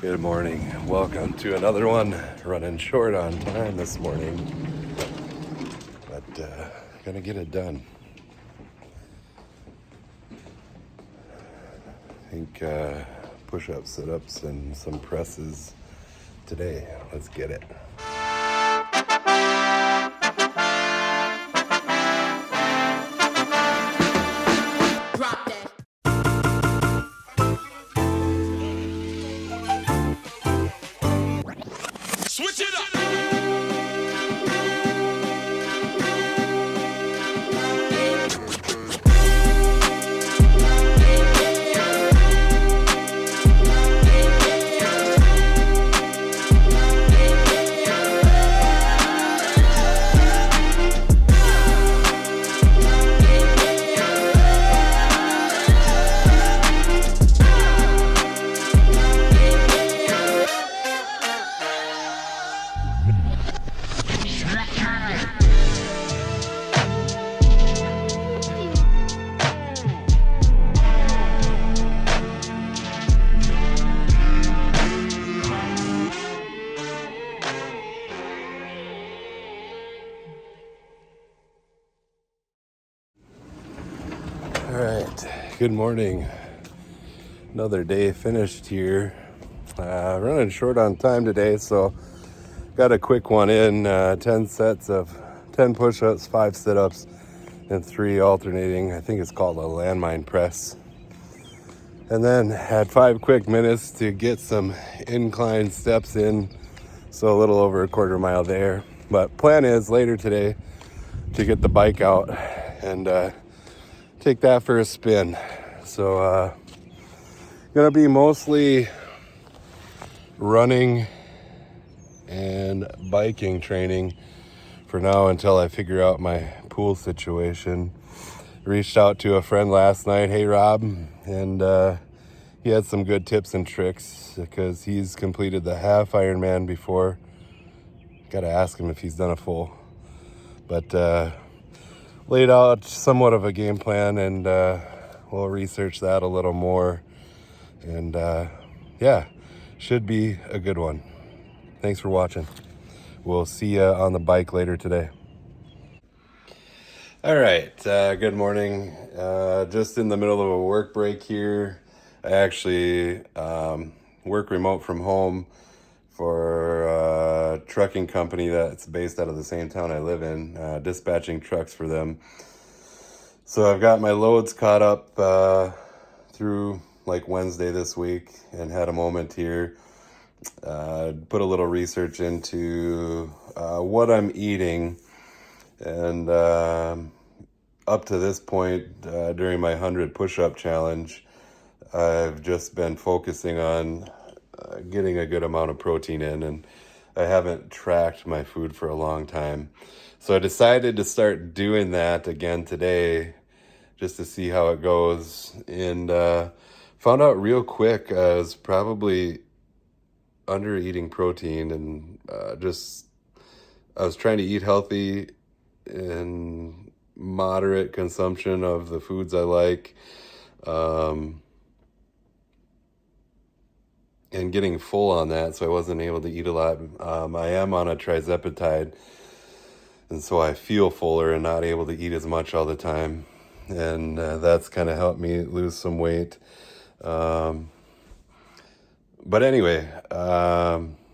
Good morning. Welcome to another one. Running short on time this morning, but gonna get it done. I think push-ups, sit-ups, and some presses today. Let's get it. Drop that. Switch it up. All right. Good morning. Another day finished here. Running short on time today, so got a quick one in. 10 sets of 10 push-ups, 5 sit-ups, and 3 alternating. I think it's called a landmine press. And then had 5 quick minutes to get some incline steps in, so a little over a quarter mile there. But plan is later today to get the bike out and take that for a spin. So gonna be mostly running and biking training for now until I figure out my pool situation. Reached out to a friend last night, hey Rob, and he had some good tips and tricks because he's completed the half Ironman before. Gotta ask him if he's done a full. But laid out somewhat of a game plan, and we'll research that a little more. And yeah, should be a good one. Thanks for watching. We'll see you on the bike later today. All right, good morning. Just in the middle of a work break here. I actually work remote from home for a trucking company that's based out of the same town I live in, dispatching trucks for them. So I've got my loads caught up through like Wednesday this week and had a moment here. Put a little research into what I'm eating, and up to this point during my 100 push-up challenge, I've just been focusing on getting a good amount of protein in, and I haven't tracked my food for a long time. So I decided to start doing that again today just to see how it goes, and found out real quick I was probably under eating protein, and I was trying to eat healthy and moderate consumption of the foods I like, and getting full on that, so I wasn't able to eat a lot. I am on a trizepatide, and so I feel fuller and not able to eat as much all the time, and that's kind of helped me lose some weight. But anyway,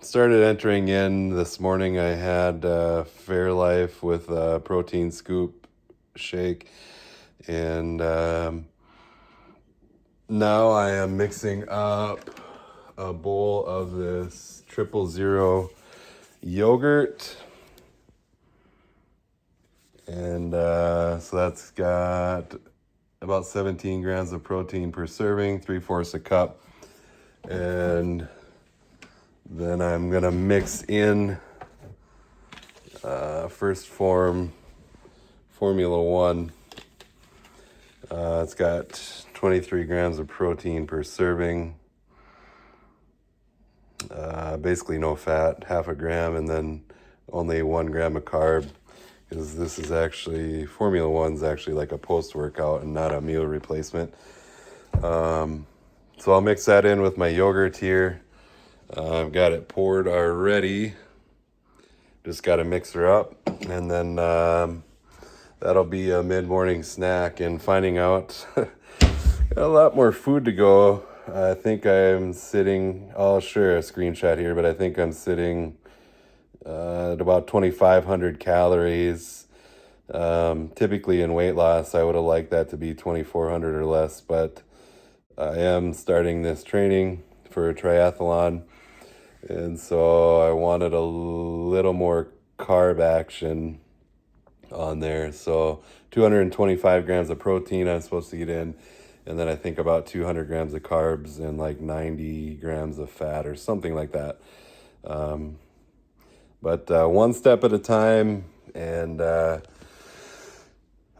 started entering in this morning. I had Fairlife with a protein scoop shake, and now I am mixing up a bowl of this 000 yogurt, and so that's got about 17 grams of protein per serving, 3/4 a cup. And then I'm gonna mix in First Form Formula 1. It's got 23 grams of protein per serving, basically no fat, 0.5 gram, and then only 1 gram of carb, because this is actually, Formula 1's actually like a post-workout and not a meal replacement. So I'll mix that in with my yogurt here, I've got it poured already. Just got to mix her up, and then that'll be a mid-morning snack. And finding out got a lot more food to go. I think I'm sitting, I'll share a screenshot here, but I think I'm sitting at about 2,500 calories. Typically in weight loss, I would have liked that to be 2,400 or less, but I am starting this training for a triathlon. And so I wanted a little more carb action on there. So 225 grams of protein I'm supposed to get in. And then I think about 200 grams of carbs and like 90 grams of fat or something like that. But one step at a time. And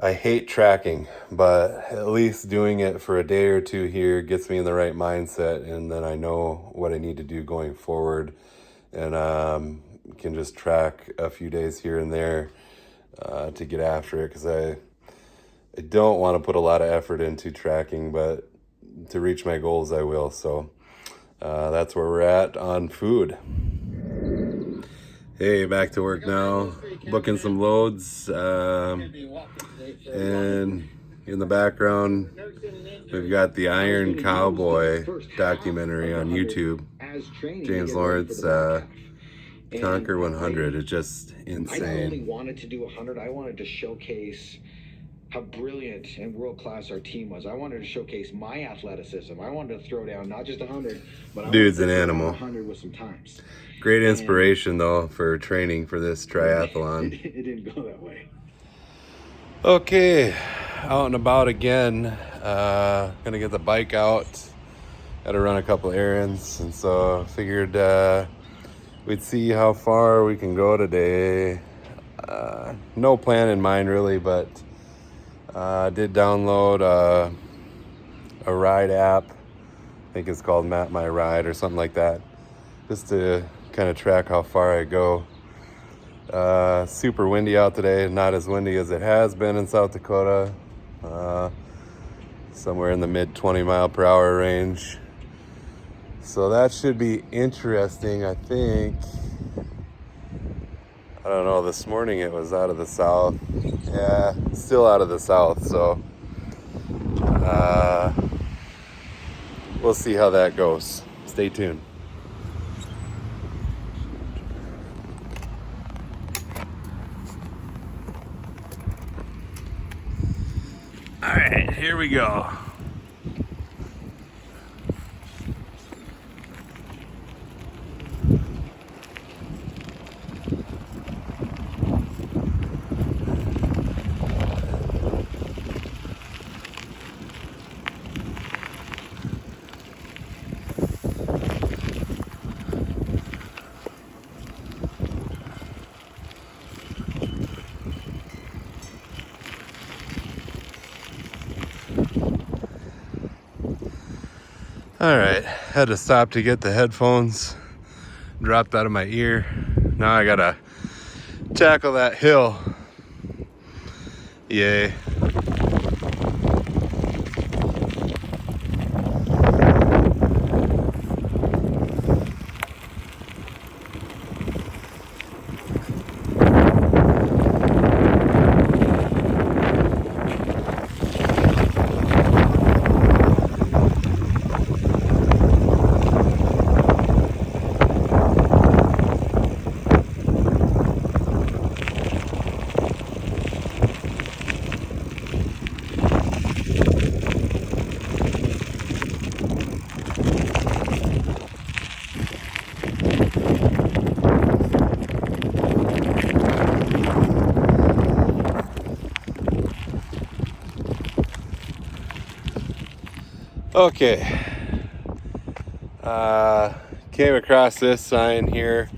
I hate tracking, but at least doing it for a day or two here gets me in the right mindset, and then I know what I need to do going forward, and can just track a few days here and there to get after it, because I don't want to put a lot of effort into tracking, but to reach my goals I will. So that's where we're at on food. Hey, back to work now, booking some loads, and in the background we've got the Iron Cowboy documentary on YouTube. James Lawrence, Conquer 100. It's just insane. I not only wanted to do 100, I wanted to showcase how brilliant and world-class our team was. I wanted to showcase my athleticism. I wanted to throw down not just 100, but Dude's an animal. 100 with some times. Great inspiration, though, for training for this triathlon. It didn't go that way. Okay, out and about again. Gonna get the bike out. Got to run a couple errands, and so figured we'd see how far we can go today. No plan in mind, really, but I did download a ride app. I think it's called Map My Ride or something like that, just to kind of track how far I go. Super windy out today, not as windy as it has been in South Dakota. Somewhere in the mid 20 mile per hour range. So that should be interesting, I think. I don't know, this morning it was out of the south. Yeah, still out of the south, so we'll see how that goes. Stay tuned. All right, here we go. All right, had to stop to get the headphones dropped out of my ear. Now I gotta tackle that hill. Yay. Okay, came across this sign here.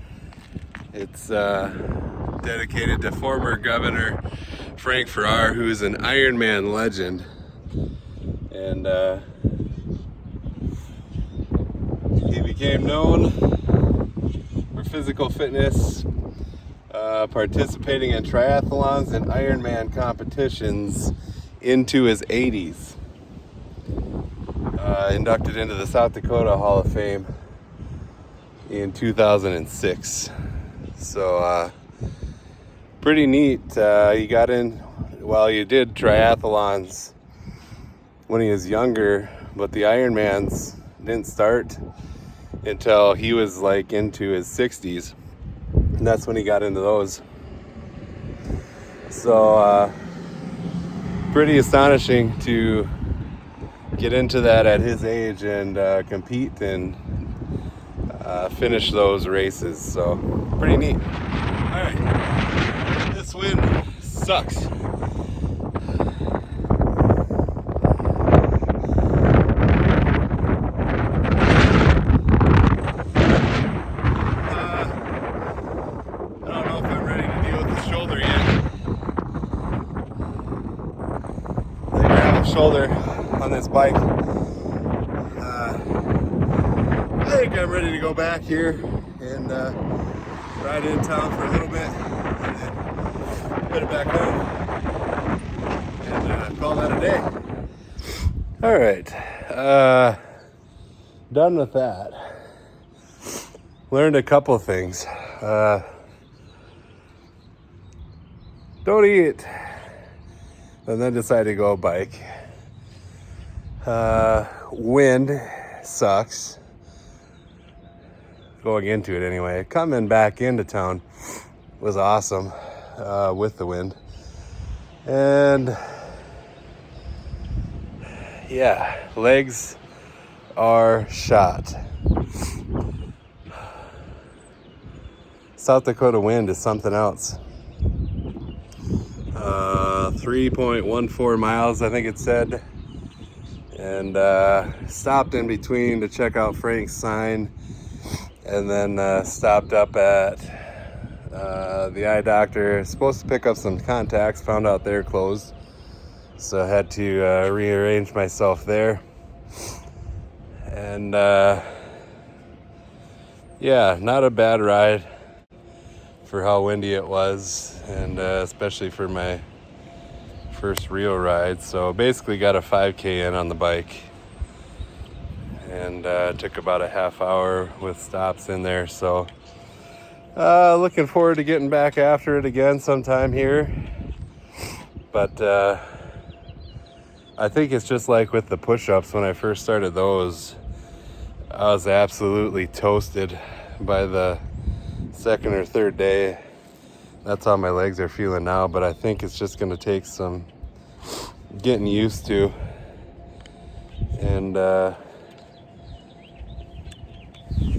It's dedicated to former Governor Frank Farrar, who's an Ironman legend, and he became known for physical fitness, participating in triathlons and Ironman competitions into his 80s. Inducted into the South Dakota Hall of Fame. in 2006. So pretty neat. He got in, well, he did triathlons when he was younger, but the Ironmans didn't start until he was like into his 60s, and that's when he got into those. So pretty astonishing to get into that at his age and compete and finish those races. So pretty neat. All right, this wind sucks. Shoulder on this bike. I think I'm ready to go back here and ride in town for a little bit and then head back home and call that a day. All right, done with that. Learned a couple things. Don't eat and then decide to go bike. Wind sucks. Going into it anyway. Coming back into town was awesome with the wind. And yeah, legs are shot. South Dakota wind is something else. 3.14 miles, I think it said. And stopped in between to check out Frank's sign, and then stopped up at the eye doctor. Supposed to pick up some contacts, found out they're closed, so I had to rearrange myself there. And yeah, not a bad ride for how windy it was, and especially for my first real ride. So basically got a 5K in on the bike, and took about a half hour with stops in there. So looking forward to getting back after it again sometime here. But I think it's just like with the push-ups. When I first started those, I was absolutely toasted by the second or third day. That's how my legs are feeling now, but I think it's just going to take some getting used to, and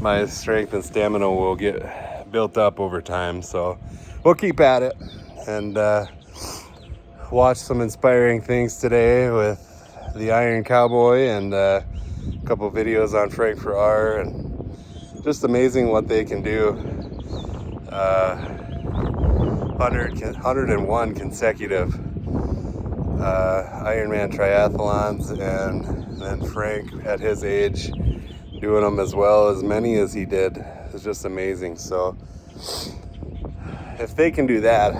my strength and stamina will get built up over time. So we'll keep at it and watch some inspiring things today with the Iron Cowboy and a couple videos on Farrar, and just amazing what they can do. 101 consecutive Ironman triathlons, and then Frank at his age doing them as well, as many as he did. It's just amazing. So if they can do that,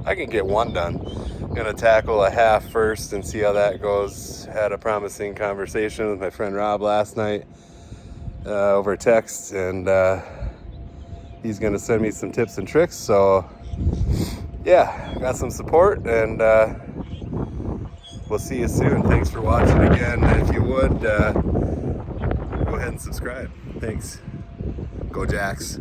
I can get one done. I'm gonna tackle a half first and see how that goes. Had a promising conversation with my friend Rob last night over text, and he's gonna send me some tips and tricks. So yeah, got some support, and we'll see you soon. Thanks for watching again. If you would, go ahead and subscribe. Thanks. Go Jacks.